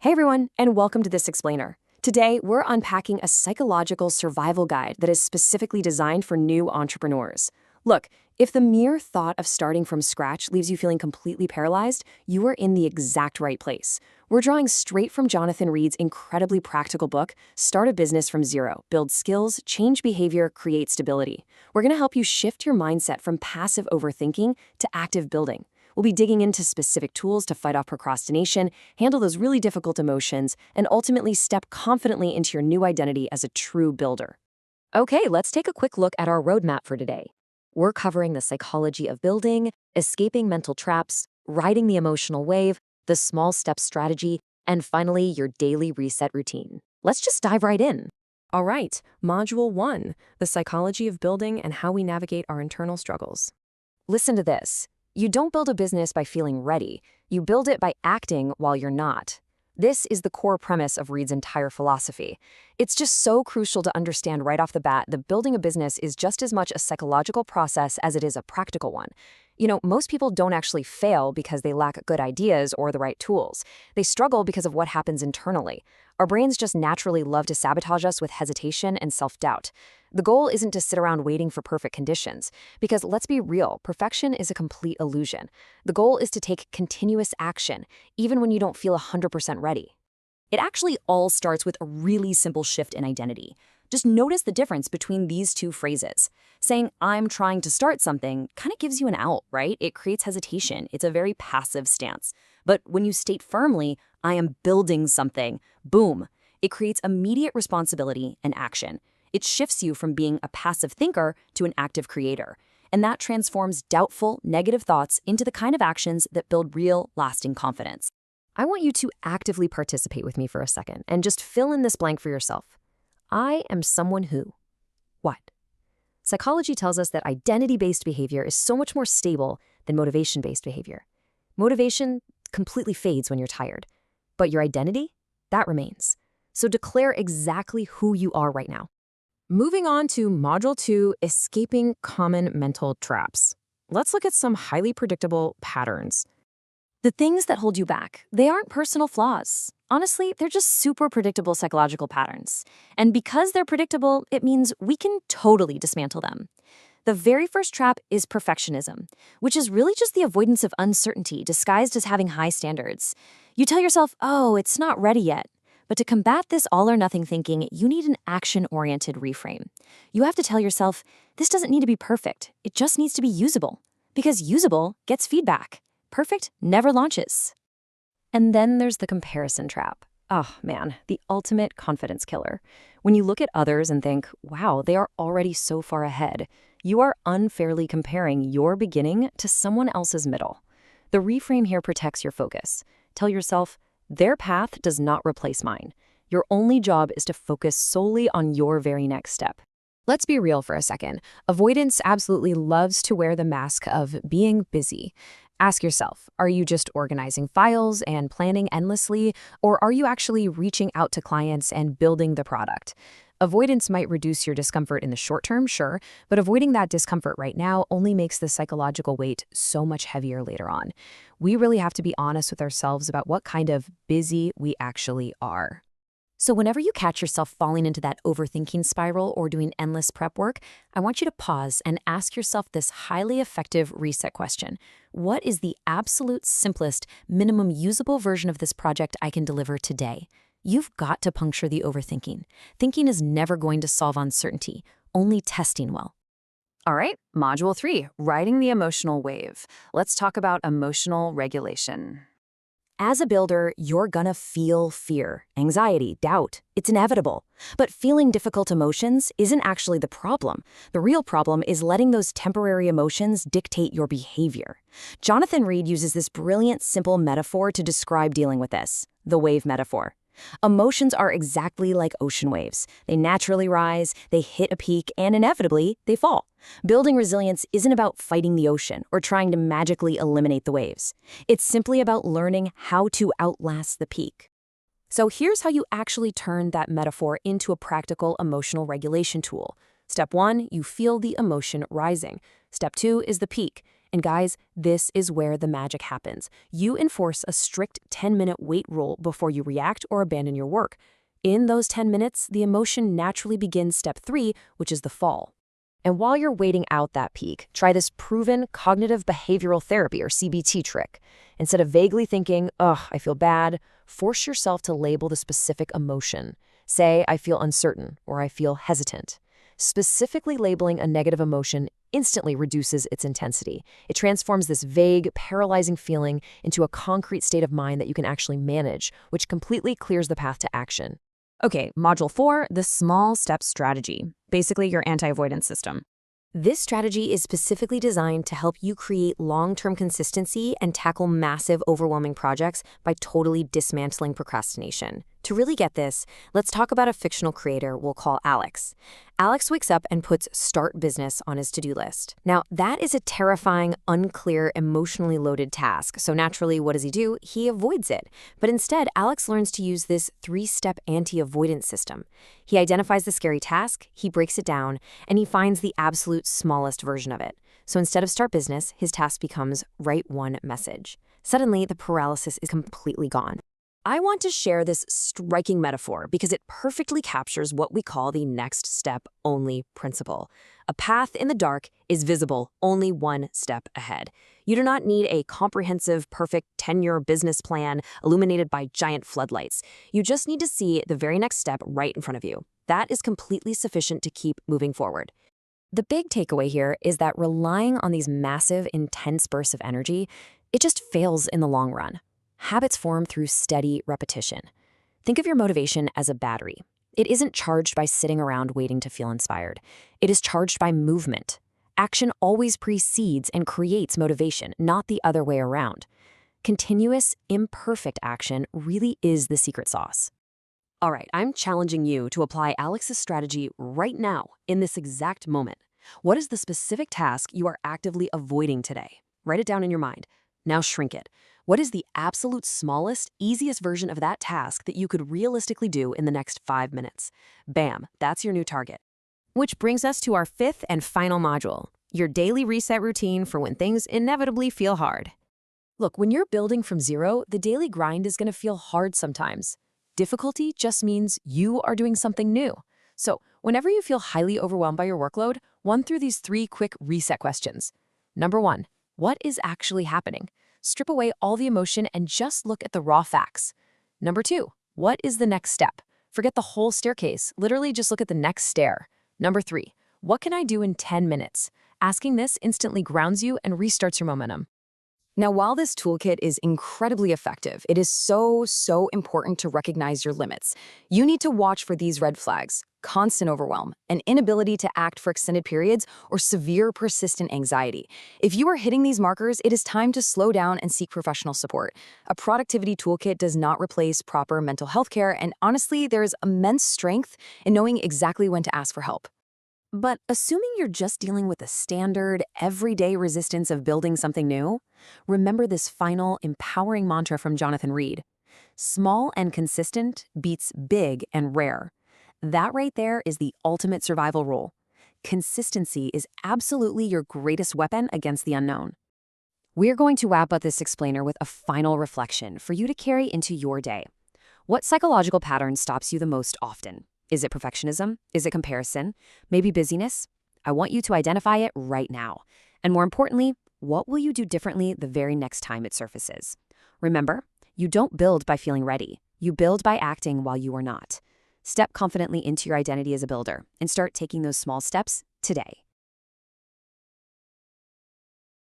Hey everyone, and welcome to This Explainer. Today, we're unpacking a psychological survival guide that is specifically designed for new entrepreneurs. Look, if the mere thought of starting from scratch leaves you feeling completely paralyzed, you are in the exact right place. We're drawing straight from Jonathan Reed's incredibly practical book, Start a Business from Zero, Build Skills, Change Behavior, Create Stability. We're going to help you shift your mindset from passive overthinking to active building. We'll be digging into specific tools to fight off procrastination, handle those really difficult emotions, and ultimately step confidently into your new identity as a true builder. Okay, let's take a quick look at our roadmap for today. We're covering the psychology of building, escaping mental traps, riding the emotional wave, the small step strategy, and finally, your daily reset routine. Let's just dive right in. All right, Module 1, the psychology of building and how we navigate our internal struggles. Listen to this. You don't build a business by feeling ready. You build it by acting while you're not. This is the core premise of Reed's entire philosophy. It's just so crucial to understand right off the bat that building a business is just as much a psychological process as it is a practical one. You know, most people don't actually fail because they lack good ideas or the right tools. They struggle because of what happens internally. Our brains just naturally love to sabotage us with hesitation and self-doubt. The goal isn't to sit around waiting for perfect conditions, because let's be real, perfection is a complete illusion. The goal is to take continuous action, even when you don't feel 100% ready. It actually all starts with a really simple shift in identity. Just notice the difference between these two phrases. Saying, I'm trying to start something, kind of gives you an out, right? It creates hesitation. It's a very passive stance. But when you state firmly, I am building something, boom, it creates immediate responsibility and action. It shifts you from being a passive thinker to an active creator. And that transforms doubtful, negative thoughts into the kind of actions that build real, lasting confidence. I want you to actively participate with me for a second and just fill in this blank for yourself. I am someone who. What? Psychology tells us that identity-based behavior is so much more stable than motivation-based behavior. Motivation completely fades when you're tired, but your identity, that remains. So declare exactly who you are right now. Moving on to Module 2, Escaping Common Mental Traps. Let's look at some highly predictable patterns. The things that hold you back, they aren't personal flaws. Honestly, they're just super predictable psychological patterns. And because they're predictable, it means we can totally dismantle them. The very first trap is perfectionism, which is really just the avoidance of uncertainty disguised as having high standards. You tell yourself, oh, it's not ready yet. But to combat this all-or-nothing thinking, you need an action-oriented reframe. You have to tell yourself, this doesn't need to be perfect. It just needs to be usable. Because usable gets feedback. Perfect never launches. And then there's the comparison trap. Oh man, the ultimate confidence killer. When you look at others and think, wow, they are already so far ahead, you are unfairly comparing your beginning to someone else's middle. The reframe here protects your focus. Tell yourself, their path does not replace mine. Your only job is to focus solely on your very next step. Let's be real for a second. Avoidance absolutely loves to wear the mask of being busy. Ask yourself, are you just organizing files and planning endlessly, or are you actually reaching out to clients and building the product? Avoidance might reduce your discomfort in the short term, sure, but avoiding that discomfort right now only makes the psychological weight so much heavier later on. We really have to be honest with ourselves about what kind of busy we actually are. So whenever you catch yourself falling into that overthinking spiral or doing endless prep work, I want you to pause and ask yourself this highly effective reset question. What is the absolute simplest, minimum usable version of this project I can deliver today? You've got to puncture the overthinking. Thinking is never going to solve uncertainty, only testing will. All right, Module 3, Riding the Emotional Wave. Let's talk about emotional regulation. As a builder, you're gonna feel fear, anxiety, doubt. It's inevitable. But feeling difficult emotions isn't actually the problem. The real problem is letting those temporary emotions dictate your behavior. Jonathan Reed uses this brilliant, simple metaphor to describe dealing with this, the wave metaphor. Emotions are exactly like ocean waves. They naturally rise, they hit a peak, and inevitably, they fall. Building resilience isn't about fighting the ocean or trying to magically eliminate the waves. It's simply about learning how to outlast the peak. So here's how you actually turn that metaphor into a practical emotional regulation tool. Step 1, you feel the emotion rising. Step 2 is the peak. And guys, this is where the magic happens. You enforce a strict 10-minute wait rule before you react or abandon your work. In those 10 minutes, the emotion naturally begins step 3, which is the fall. And while you're waiting out that peak, try this proven cognitive behavioral therapy or CBT trick. Instead of vaguely thinking, ugh, I feel bad, force yourself to label the specific emotion. Say, I feel uncertain or I feel hesitant. Specifically labeling a negative emotion instantly reduces its intensity. It transforms this vague, paralyzing feeling into a concrete state of mind that you can actually manage, which completely clears the path to action. Okay, Module 4, the small step strategy, basically your anti-avoidance system. This strategy is specifically designed to help you create long-term consistency and tackle massive, overwhelming projects by totally dismantling procrastination. To really get this, let's talk about a fictional creator we'll call Alex. Alex wakes up and puts start business on his to-do list. Now, that is a terrifying, unclear, emotionally loaded task. So naturally, what does he do? He avoids it. But instead, Alex learns to use this 3-step anti-avoidance system. He identifies the scary task, he breaks it down, and he finds the absolute smallest version of it. So instead of start business, his task becomes write one message. Suddenly, the paralysis is completely gone. I want to share this striking metaphor because it perfectly captures what we call the next step only principle. A path in the dark is visible only one step ahead. You do not need a comprehensive, perfect 10-year business plan illuminated by giant floodlights. You just need to see the very next step right in front of you. That is completely sufficient to keep moving forward. The big takeaway here is that relying on these massive, intense bursts of energy, it just fails in the long run. Habits form through steady repetition. Think of your motivation as a battery. It isn't charged by sitting around waiting to feel inspired. It is charged by movement. Action always precedes and creates motivation, not the other way around. Continuous, imperfect action really is the secret sauce. All right, I'm challenging you to apply Alex's strategy right now, in this exact moment. What is the specific task you are actively avoiding today? Write it down in your mind. Now shrink it. What is the absolute smallest, easiest version of that task that you could realistically do in the next 5 minutes? Bam, that's your new target. Which brings us to our 5th and final module, your daily reset routine for when things inevitably feel hard. Look, when you're building from zero, the daily grind is going to feel hard sometimes. Difficulty just means you are doing something new. So whenever you feel highly overwhelmed by your workload, run through these 3 quick reset questions. Number 1, what is actually happening? Strip away all the emotion and just look at the raw facts. Number 2, what is the next step? Forget the whole staircase. Literally just look at the next stair. Number 3, what can I do in 10 minutes? Asking this instantly grounds you and restarts your momentum. Now, while this toolkit is incredibly effective, it is so important to recognize your limits. You need to watch for these red flags: constant overwhelm, an inability to act for extended periods, or severe persistent anxiety. If you are hitting these markers, it is time to slow down and seek professional support. A productivity toolkit does not replace proper mental health care, and honestly, there is immense strength in knowing exactly when to ask for help. But assuming you're just dealing with the standard, everyday resistance of building something new, remember this final, empowering mantra from Jonathan Reed: small and consistent beats big and rare. That right there is the ultimate survival rule. Consistency is absolutely your greatest weapon against the unknown. We're going to wrap up this explainer with a final reflection for you to carry into your day. What psychological pattern stops you the most often? Is it perfectionism? Is it comparison? Maybe busyness? I want you to identify it right now. And more importantly, what will you do differently the very next time it surfaces? Remember, you don't build by feeling ready. You build by acting while you are not. Step confidently into your identity as a builder and start taking those small steps today.